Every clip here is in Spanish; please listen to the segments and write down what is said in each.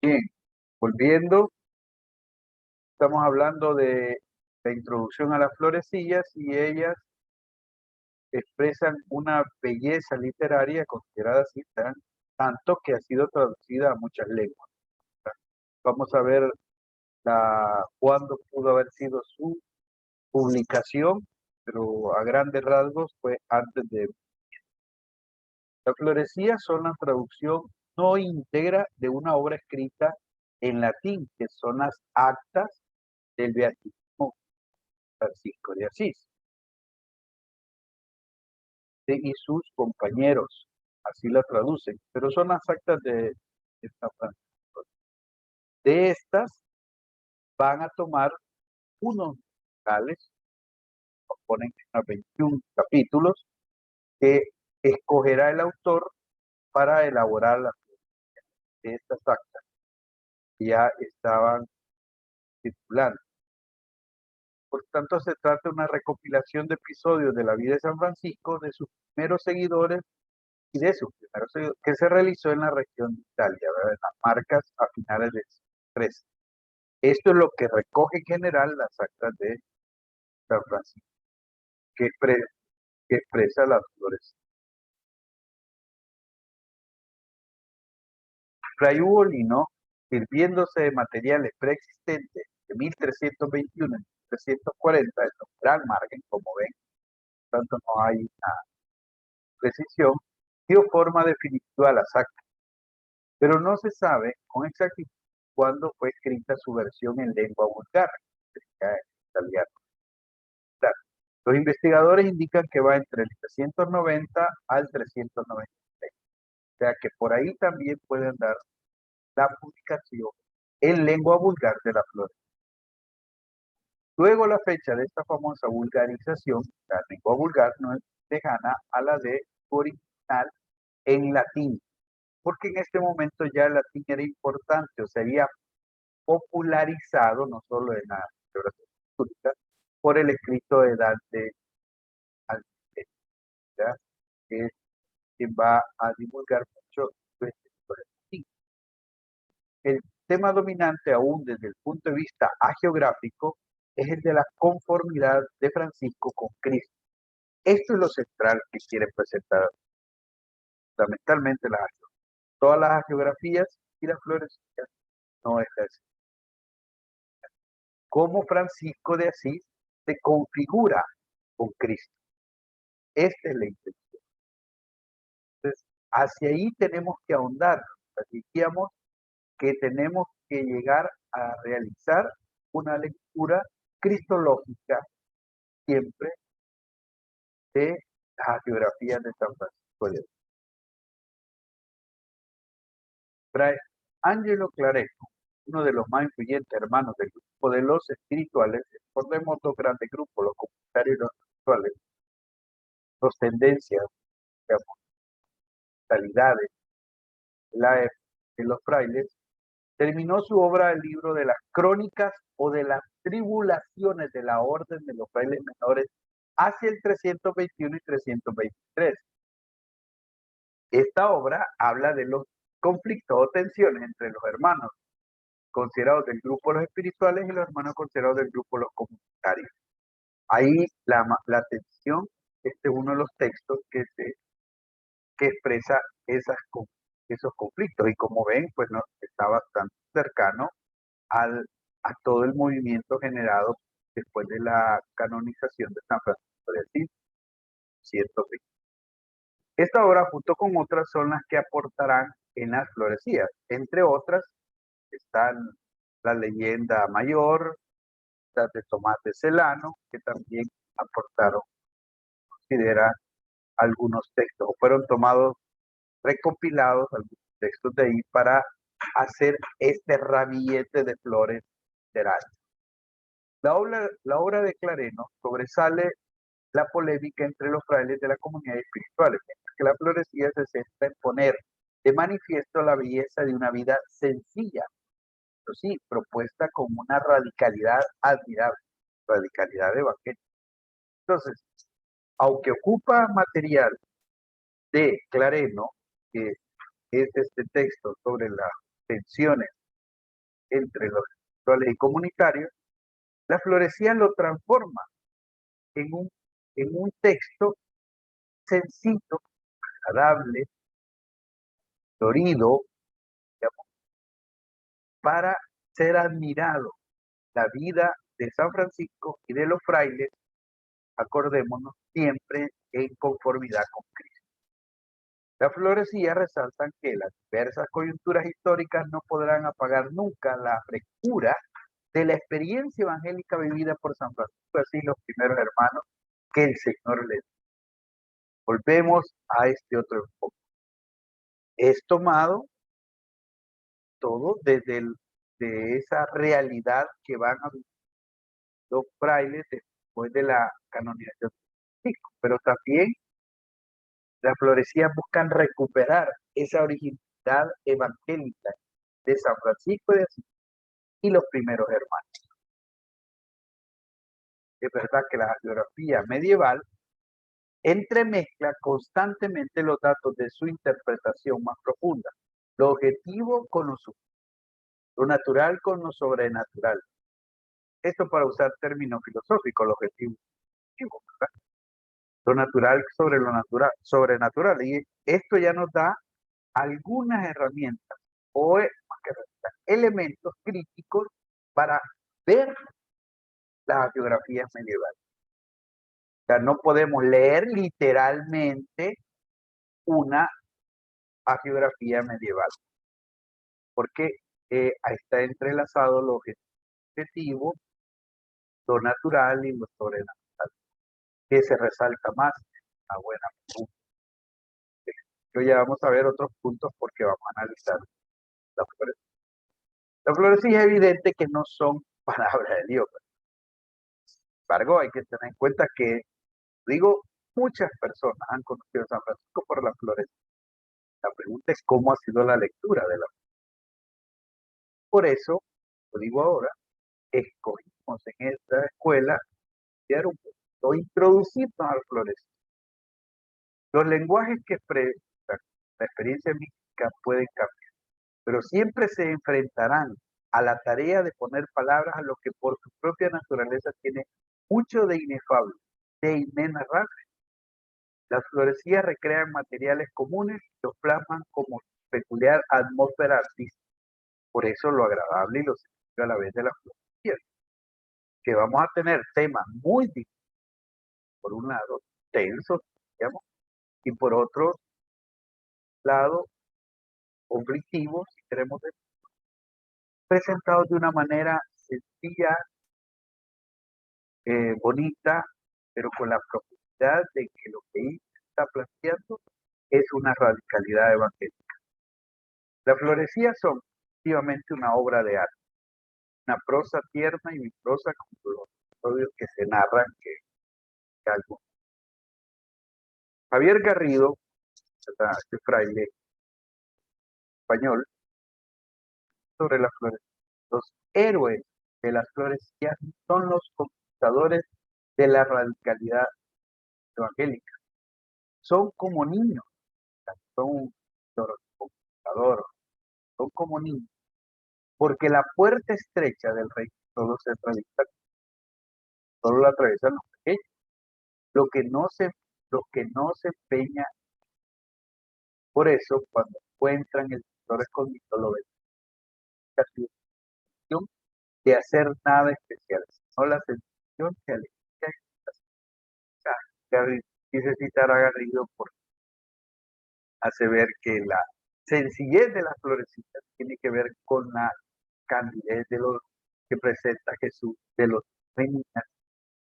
Bien, volviendo, estamos hablando de la introducción a las florecillas y ellas expresan una belleza literaria considerada así, tanto que ha sido traducida a muchas lenguas. Vamos a ver cuándo pudo haber sido su publicación, pero a grandes rasgos fue antes de... Las florecillas son la traducción no íntegra de una obra escrita en latín, que son las actas del Beatísimo Francisco de Asís y sus compañeros, así la traducen, pero son las actas de San Francisco. De estas van a tomar unos tales, componen unos 21 capítulos, que escogerá el autor para elaborar de estas actas que ya estaban circulando. Por tanto, se trata de una recopilación de episodios de la vida de San Francisco, de sus primeros seguidores y de sus primeros seguidores, que se realizó en la región de Italia, ¿verdad? En las Marcas a finales del siglo XIII. Esto es lo que recoge en general las actas de San Francisco, que expresa las flores. Fray Ugolino, sirviéndose de materiales preexistentes de 1321 y 1340, en un gran margen, como ven, tanto no hay una precisión, dio forma definitiva a las actas, pero no se sabe con exactitud cuándo fue escrita su versión en lengua vulgar, en italiano. Claro, los investigadores indican que va entre el 390 al 396, o sea que por ahí también pueden dar la publicación en lengua vulgar de la flor. Luego la fecha de esta famosa vulgarización, la lengua vulgar, no es lejana a la de su original en latín, porque en este momento ya el latín era importante, o sería popularizado, no solo en la geografía histórica, por el escrito de Dante Alighieri, que es quien va a divulgar mucho su escrito de latín. El tema dominante aún desde el punto de vista hagiográfico es el de la conformidad de Francisco con Cristo. Esto es lo central que quiere presentar fundamentalmente todas las hagiografías y las florecillas no es así. Cómo Francisco de Asís se configura con Cristo. Esta es la intención. Entonces, hacia ahí tenemos que ahondar. Decíamos que tenemos que llegar a realizar una lectura cristológica siempre de las geografías de San Francisco de Asís. Fray Angelo Clareco, uno de los más influyentes hermanos del grupo de los espirituales, recordemos dos grandes grupos, los comunitarios y los espirituales, dos tendencias, digamos, calidades de los frailes, terminó su obra, el libro de las crónicas o de las tribulaciones de la orden de los frailes menores hacia el 321 y 323. Esta obra habla de los conflictos o tensiones entre los hermanos considerados del grupo de los espirituales y los hermanos considerados del grupo de los comunitarios. Ahí la tensión, este es uno de los textos que expresa esos conflictos y como ven, pues no, está bastante cercano a todo el movimiento generado después de la canonización de San Francisco de Asís, 120. Esta obra, junto con otras, son las que aportarán en las florecillas. Entre otras, están la leyenda mayor, las de Tomás de Celano, que también aportaron, considera algunos textos, o fueron tomados, recopilados algunos textos de ahí para hacer este ramillete de flores literarias. La obra de Clareno sobresale la polémica entre los frailes de la comunidad espiritual, que la florecilla se centra en poner de manifiesto la belleza de una vida sencilla, pero sí, propuesta con una radicalidad admirable, radicalidad evangélica. Entonces, aunque ocupa material de Clareno, que es este texto sobre las tensiones entre los espirituales y comunitarios, la florecía lo transforma en un texto sencillo, agradable, florido, digamos, para ser admirado. La vida de San Francisco y de los frailes, acordémonos, siempre en conformidad con Cristo. La florecía resaltan que las diversas coyunturas históricas no podrán apagar nunca la frescura de la experiencia evangélica vivida por San Francisco, así los primeros hermanos que el Señor les dio. Volvemos a este otro enfoque. Es tomado todo de esa realidad que van a vivir los frailes después de la canonización de Francisco, pero también las florecías buscan recuperar esa originalidad evangélica de San Francisco de Asís y los primeros hermanos. Es verdad que la geografía medieval entremezcla constantemente los datos de su interpretación más profunda, lo objetivo con lo subjetivo, lo natural con lo sobrenatural. Esto para usar términos filosóficos, lo objetivo, ¿verdad? Lo natural sobre lo natural, sobrenatural. Y esto ya nos da algunas herramientas o elementos críticos para ver las geografías medievales. O sea, no podemos leer literalmente una geografía medieval, porque ahí está entrelazado lo objetivo, lo natural y lo sobrenatural, que se resalta más en una buena pregunta. Pero ya vamos a ver otros puntos porque vamos a analizar la florecilla. La florecilla es evidente que no son palabras de Dios. Sin embargo, hay que tener en cuenta que, digo, muchas personas han conocido a San Francisco por la florecilla. La pregunta es cómo ha sido la lectura de la florecilla. Por eso, lo digo ahora, escogimos en esta escuela estudiar un poquito, introducirnos al florecilla. Los lenguajes que expresan la experiencia mística pueden cambiar, pero siempre se enfrentarán a la tarea de poner palabras a lo que por su propia naturaleza tiene mucho de inefable, de inenarrable. Las florecillas recrean materiales comunes y los plasman como peculiar atmósfera artística. Por eso lo agradable y lo sencillo a la vez de las florecillas, que vamos a tener temas muy difíciles, por un lado, tensos, digamos, y por otro lado, conflictivos, si queremos decir, presentados de una manera sencilla, bonita, pero con la profundidad de que lo que Isis está planteando es una radicalidad evangélica. Las florecillas son efectivamente una obra de arte, una prosa tierna y prosa como los episodios que se narran que algo. Javier Garrido, este fraile español, sobre las florecillas. Los héroes de las florecillas son los conquistadores de la radicalidad evangélica. Son como niños, son los conquistadores, son como niños, porque la puerta estrecha del reino solo se atraviesa, solo la atraviesan los pequeños, lo que no se, lo que no se empeña. Por eso, cuando encuentran el tesoro escondido, lo ven casi de hacer nada especial, sino la sensación de alegría y satisfacción. Quise citar a Garrido porque hace ver que la sencillez de las florecitas tiene que ver con la candidez de los que presenta Jesús, de los niños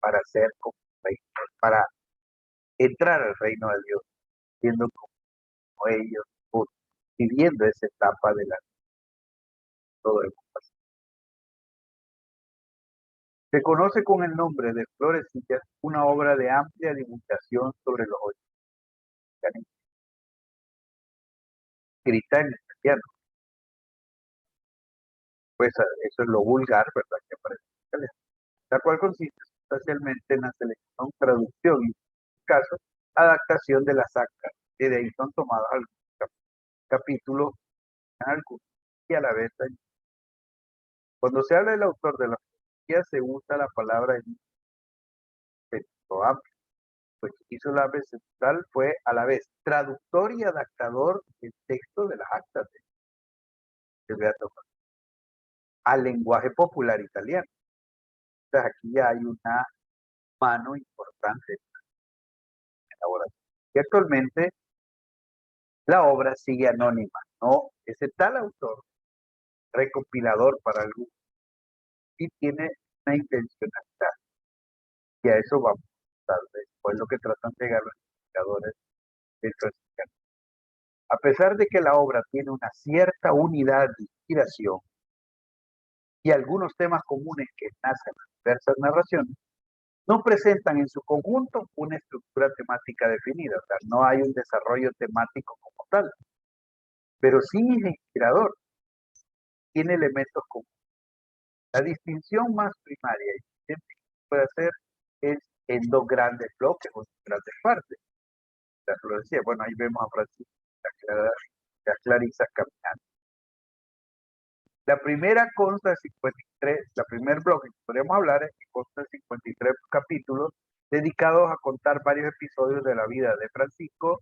para ser como rey, para entrar al reino de Dios, siendo como ellos, o viviendo esa etapa de la todo el mundo. Se conoce con el nombre de Florecillas una obra de amplia divulgación sobre los orígenes, escrita en italiano. Pues eso es lo vulgar, ¿verdad? Que aparece en italiano, la cual consiste especialmente en la selección, traducción y, en este caso, adaptación de las actas, que de ahí son tomadas algunos capítulos, algunos, y a la vez Cuando se habla del autor de la filosofía, se usa la palabra en un sentido amplio, pues hizo la vez central fue a la vez traductor y adaptador del texto de las actas de Beato Juan, al lenguaje popular italiano. Entonces aquí ya hay una mano importante en la elaboración. Y actualmente la obra sigue anónima, no ese tal autor, recopilador para el grupo, y tiene una intencionalidad. Y a eso vamos tal vez, pues lo que tratan de llegar los investigadores del franciscano. A pesar de que la obra tiene una cierta unidad de inspiración y algunos temas comunes que nacen en diversas narraciones, no presentan en su conjunto una estructura temática definida, o sea, no hay un desarrollo temático como tal, pero sí es inspirador, tiene elementos comunes. La distinción más primaria y que puede hacer es en dos grandes bloques o grandes partes. Lo decía, bueno, ahí vemos a Francisco y a Clarisa caminando. La primera consta de 53, la primer bloque que podríamos hablar es que consta de 53 capítulos dedicados a contar varios episodios de la vida de Francisco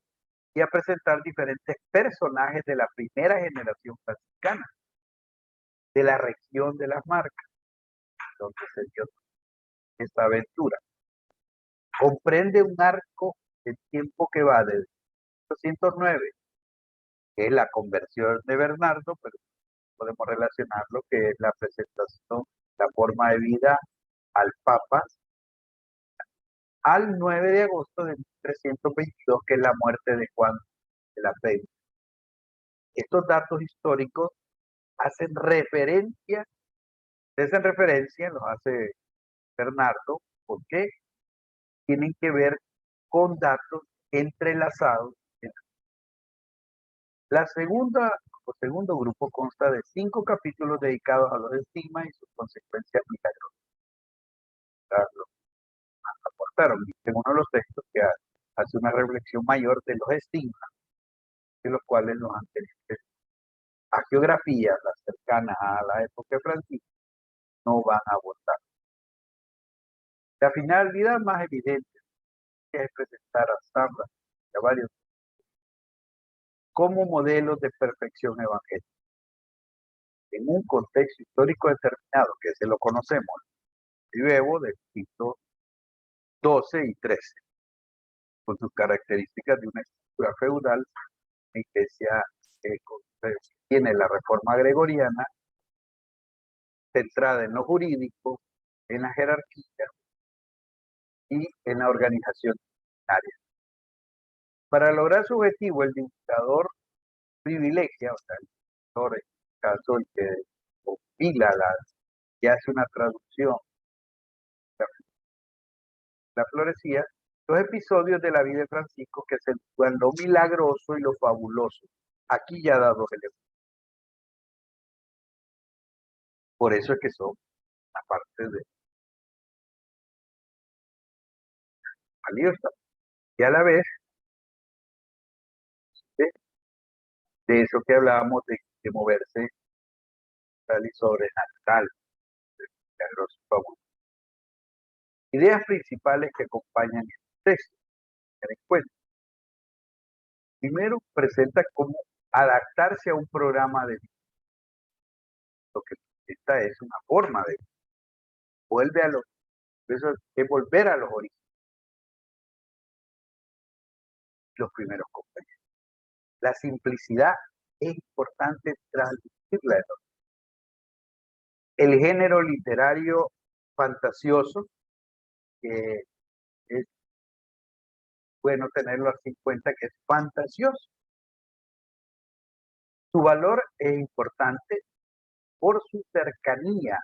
y a presentar diferentes personajes de la primera generación franciscana, de la región de las Marcas, donde se dio esta aventura. Comprende un arco de tiempo que va desde 1809, que es la conversión de Bernardo, pero podemos relacionarlo que es la presentación, la forma de vida al Papa, al 9 de agosto de 1322, que es la muerte de Juan de la Fe. Estos datos históricos hacen referencia, los hace Bernardo, porque tienen que ver con datos entrelazados. La segunda o segundo grupo consta de 5 capítulos dedicados a los estigmas y sus consecuencias milagrosas. Lo aportaron en uno de los textos que hace una reflexión mayor de los estigmas, de los cuales los anteriores a geografías, las cercanas a la época francisca, no van a abordar. La finalidad más evidente es presentar a Sambra y a varios como modelos de perfección evangélica en un contexto histórico determinado, que se lo conocemos, y luego del siglo XII y XIII, con sus características de una estructura feudal, la iglesia tiene la reforma gregoriana, centrada en lo jurídico, en la jerarquía y en la organización área. Para lograr su objetivo, el dictador privilegia, o sea, el dictador, en este caso, el que compila, que hace una traducción, la florecía, los episodios de la vida de Francisco que se acentúan lo milagroso y lo fabuloso. Aquí ya da dos elementos. Por eso es que son, aparte de valiosas, y a la vez de, de eso que hablábamos de moverse tal y sobrenatural, milagroso y fabuloso. Ideas principales que acompañan el texto. En cuenta. Primero, presenta cómo adaptarse a un programa de vida. Lo que esta es una forma de vida. Vuelve a los, eso es volver a los orígenes, los primeros compañeros. La simplicidad es importante transmitirla. El género literario fantasioso, que es bueno tenerlo así en cuenta, que es fantasioso. Su valor es importante por su cercanía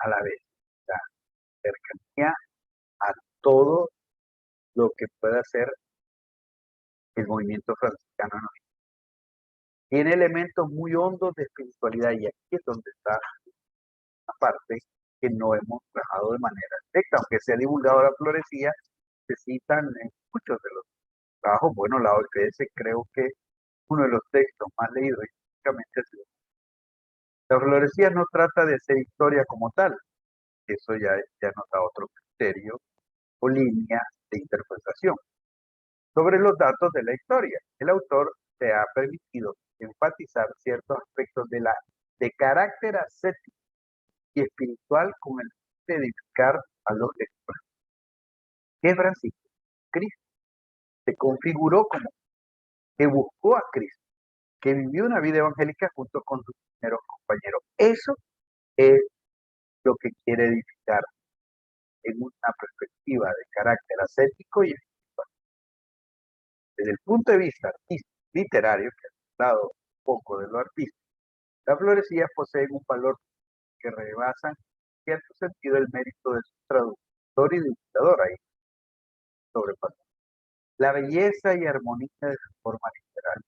a la vez, la cercanía a todo lo que pueda ser el movimiento franciscano. ¿No? Tiene elementos muy hondos de espiritualidad y aquí es donde está la parte que no hemos trabajado de manera directa, aunque se ha divulgado la florecía, se citan en muchos de los trabajos. Bueno, la OPS creo que uno de los textos más leídos históricamente La florecía no trata de hacer historia como tal, eso ya nos da otro criterio o línea de interpretación. Sobre los datos de la historia, el autor se ha permitido enfatizar ciertos aspectos de carácter ascético y espiritual con el fin de edificar a los lectores. ¿Qué es Francisco? Cristo se configuró como que buscó a Cristo, que vivió una vida evangélica junto con sus primeros compañeros. Eso es lo que quiere edificar en una perspectiva de carácter ascético y espiritual. Desde el punto de vista artístico, literario, que ha hablado un poco de lo artístico, las florecillas poseen un valor que rebasan en cierto sentido el mérito de su traductor y dictador ahí sobrepasado. La belleza y armonía de su forma literal.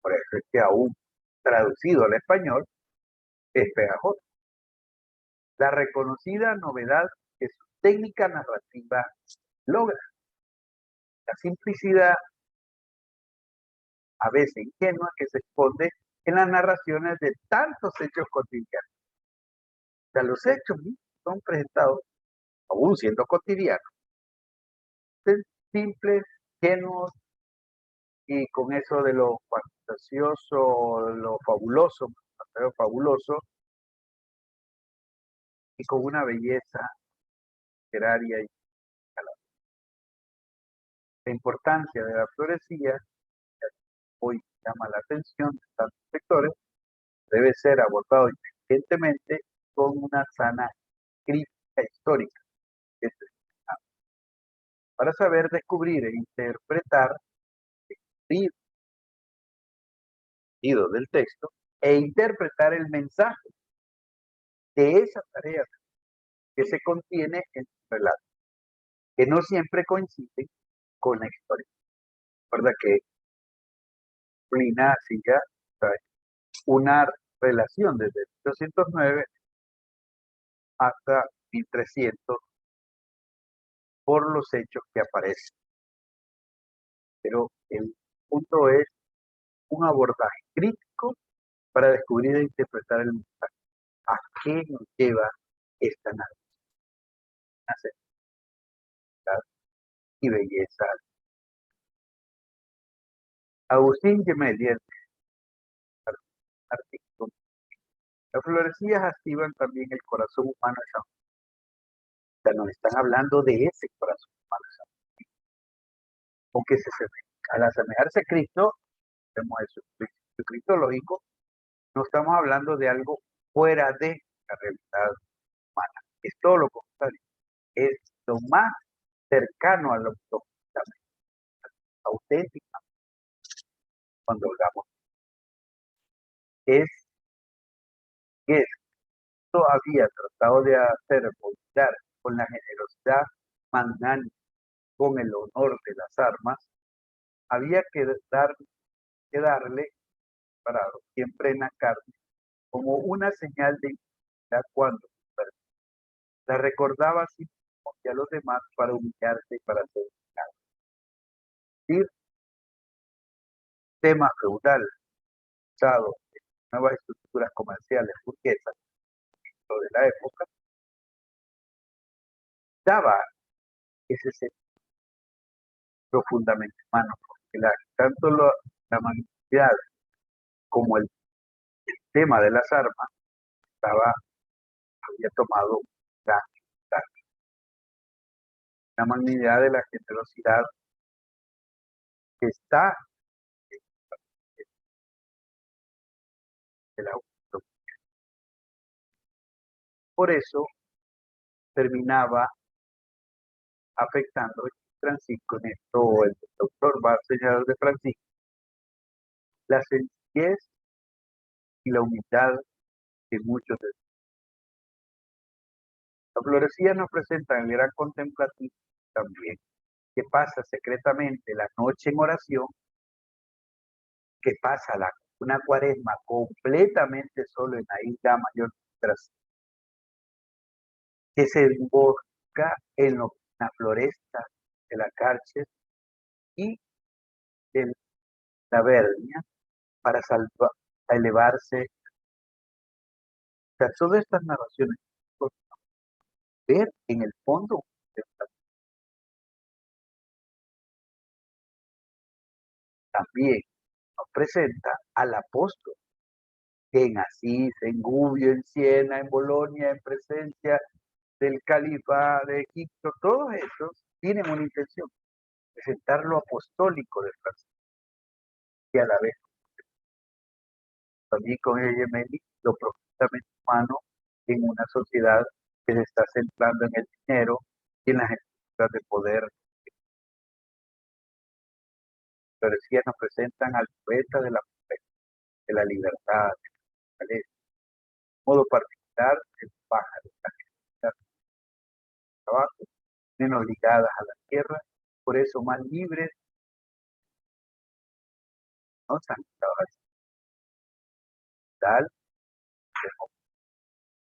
Por eso es que aún traducido al español es pegajoso. La reconocida novedad que su técnica narrativa logra. La simplicidad, a veces ingenua, que se esconde en las narraciones de tantos hechos cotidianos. O sea, los hechos son presentados, aún siendo cotidianos, simples, ingenuos, y con eso de lo fantasioso, lo fabuloso, fabuloso, y con una belleza literaria y escalada. La importancia de la florecilla, que hoy llama la atención de tantos sectores, debe ser abordado inteligentemente con una sana crítica histórica, para saber descubrir e interpretar el sentido del texto e interpretar el mensaje de esa tarea que se contiene en el relato, que no siempre coincide con la historia. Recuerda que Lina hacía una relación desde 1809 hasta 1300 por los hechos que aparecen. Pero el punto es un abordaje crítico para descubrir e interpretar el mensaje. ¿A qué nos lleva esta narrativa? Y belleza. Agustín Gemelli, el artículo. Las florecillas activan también el corazón humano de San Juan. O sea, nos están hablando de ese corazón humano de San Juan. Aunque al asemejarse a Cristo, vemos eso, cristológico, no estamos hablando de algo fuera de la realidad humana. Es todo lo contrario. Es lo más cercano a lo auténtico cuando hablamos. Es que esto había tratado de hacer volcar con la generosidad magnánima, con el honor de las armas, había que darle, parado, siempre en la carne, como una señal de identidad cuando la recordaba así a los demás para humillarse y para ser humillado. Es decir, tema feudal usado en nuevas estructuras comerciales burguesas de la época, daba ese sentido profundamente humano, porque tanto la magnanimidad como el tema de las armas había tomado gran importancia. La magnanimidad de la generosidad que está en la autonomía. Por eso terminaba afectando Francisco en esto, el doctor va a señalar de Francisco, la sencillez y la humildad de muchos de ellos. La florecilla nos presenta el gran contemplativo también, que pasa secretamente la noche en oración, que pasa una cuaresma completamente solo en la isla mayor, que se embosca en la floresta de la cárcel y en la vernia para elevarse sea, todas estas narraciones ver en el fondo también nos presenta al apóstol en Asís, en Gubbio, en Siena, en Bolonia, en presencia del califa de Egipto. Todos estos tienen una intención: presentar lo apostólico de Francisco, y a la vez también con el Gemelli lo profundamente humano en una sociedad que se está centrando en el dinero y en las estructuras de poder. Pero sí nos presentan al poeta de la libertad, de modo particular el pájaro, la trabajo, menos ligadas a la tierra, por eso más libres, no tan tal,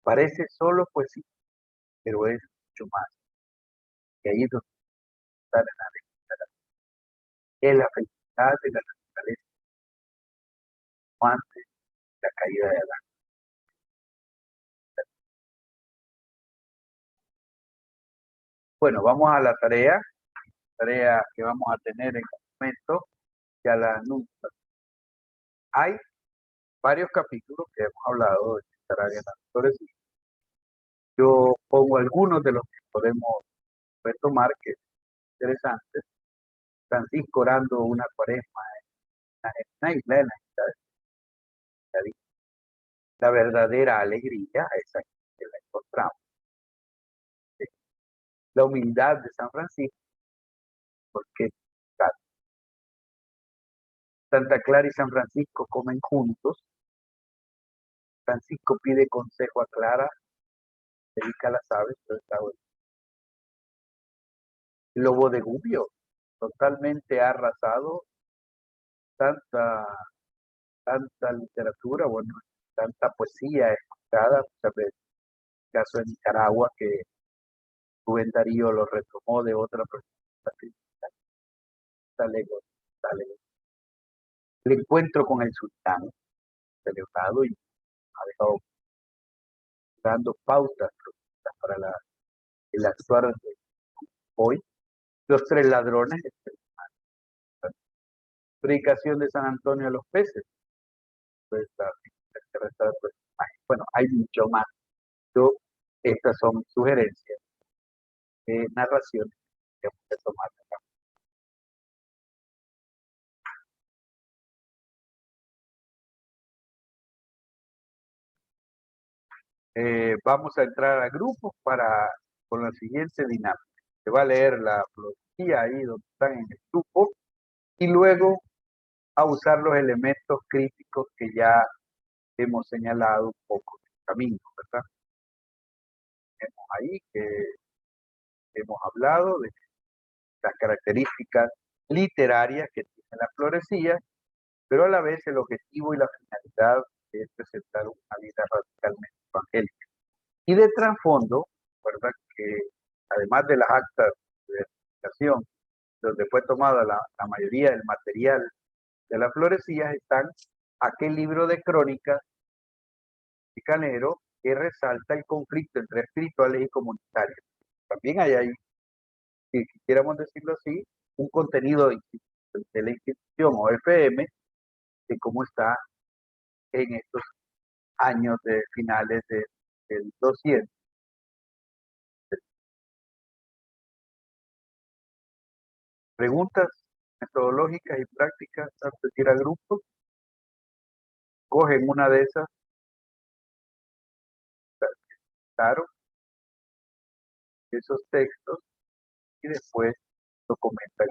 parece solo poesía, pero es mucho más. Y ahí es donde está es la felicidad de la naturaleza antes de la caída de Adán. Bueno, vamos a la tarea que vamos a tener en el momento, ya la anuncio. Hay varios capítulos que hemos hablado de esta área de las flores. Yo pongo algunos de los que podemos retomar, que es interesante. Francisco orando una cuaresma en una isla de la isla. La verdadera alegría, esa que la encontramos. La humildad de San Francisco, porque Santa Clara y San Francisco comen juntos. Francisco pide consejo a Clara, dedica las aves, pero está bueno. Lobo de Gubbio, totalmente ha arrasado tanta, tanta literatura, bueno, tanta poesía escuchada, muchas veces. El caso de Nicaragua, que Rubén Darío lo retomó de otra persona. Está lejos, está lejos. El encuentro con el sultán, celebrado, y ha dejado dando pautas para el actuar de hoy. Los tres ladrones, predicación de San Antonio a los peces, pues, bueno, hay mucho más. Yo, estas son sugerencias de narraciones que hemos de tomar acá. Vamos a entrar a grupos con la siguiente dinámica. Se va a leer la filosofía ahí donde están en el grupo, y luego a usar los elementos críticos que ya hemos señalado un poco en el camino, ¿verdad? Tenemos ahí que hemos hablado de las características literarias que tiene la florecilla, pero a la vez el objetivo y la finalidad es presentar una vida radicalmente evangélica. Y de trasfondo, ¿verdad? Que además de las actas de identificación, donde fue tomada la mayoría del material de las florecillas, están aquel libro de crónicas Canero que resalta el conflicto entre espirituales y comunitarios. También hay ahí, si quisiéramos decirlo así, un contenido de la institución o FM de cómo está en estos años de finales del 200. Preguntas metodológicas y prácticas antes de ir al grupo. Cogen una de esas, claro, esos textos, y después lo comentan.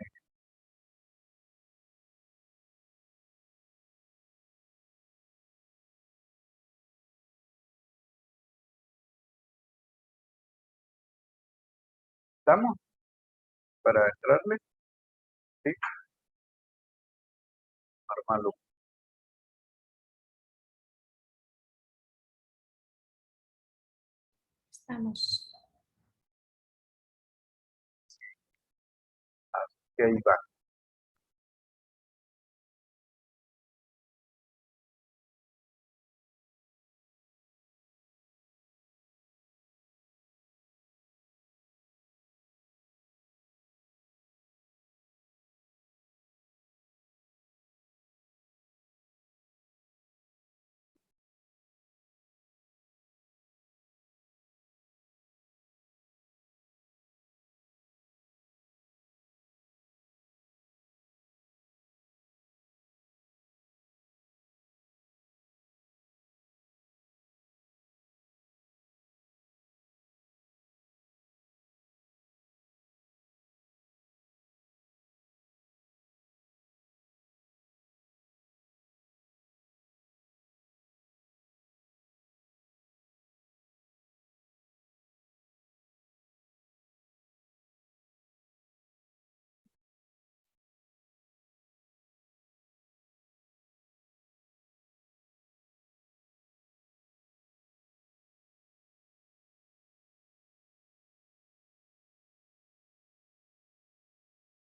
¿Estamos para entrarle? Sí, armarlo. Estamos. Así que ahí va.